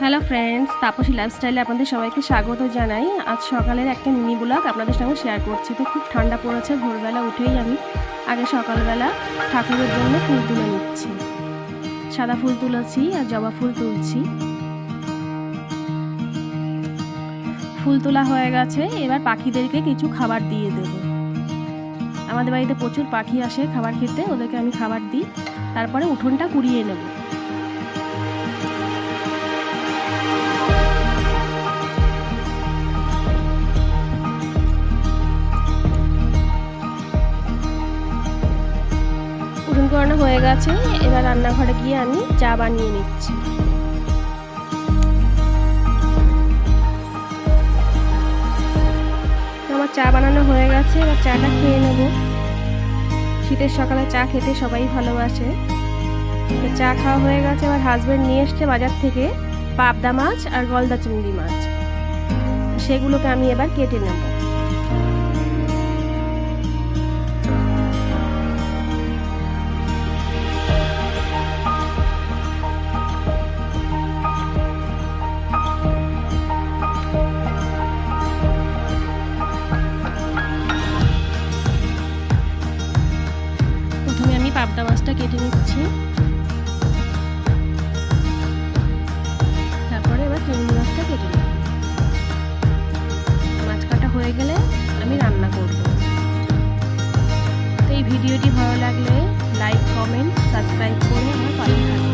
Hello friends, Tapasi লাইফস্টাইলে আপনাদের সবাইকে স্বাগত জানাই। আজ সকালের একটা মিনি ব্লগ আপনাদের সঙ্গে শেয়ার করছি। তো খুব ঠান্ডা পড়েছে, ভোরবেলা উঠেই আমি আগে সকালবেলা ঠাকুরের জন্য ফুল তুলে নিচ্ছি। সাদা ফুল তুলেছি আর জবা ফুল তুলছি। ফুল তোলা হয়ে গেছে, এবার পাখিদেরকে কিছু খাবার দিয়ে দেব। আমাদের বাড়িতে প্রচুর পাখি আসে খাবার খেতে, ওদেরকে আমি খাবার দিই, তারপরে উঠোনটা কুড়িয়ে নেব। উঠোন করানো হয়ে গেছে, এবার রান্নাঘরে গিয়ে আমি চা বানিয়ে নিচ্ছি। আমার চা বানানো হয়ে গেছে, এবার চাটা খেয়ে নেব। শীতের সকালে চা খেতে সবাই ভালোবাসে। চা খাওয়া হয়ে গেছে, এবার হাজবেন্ড নিয়ে এসছে বাজার থেকে পাবদা মাছ আর গলদা চিংড়ি মাছ, সেগুলোকে আমি এবার কেটে নেব। প্রথমে আমি পাবদা মাছটা কেটে নিচ্ছি, তারপরে এবার চিংড়ি মাছটা কেটে নেব। মাছ কাটা হয়ে গেলে আমি রান্না করব। তো এই ভিডিওটি ভালো লাগলে লাইক, কমেন্ট, সাবস্ক্রাইব করে আমার পাশে থাকবেন।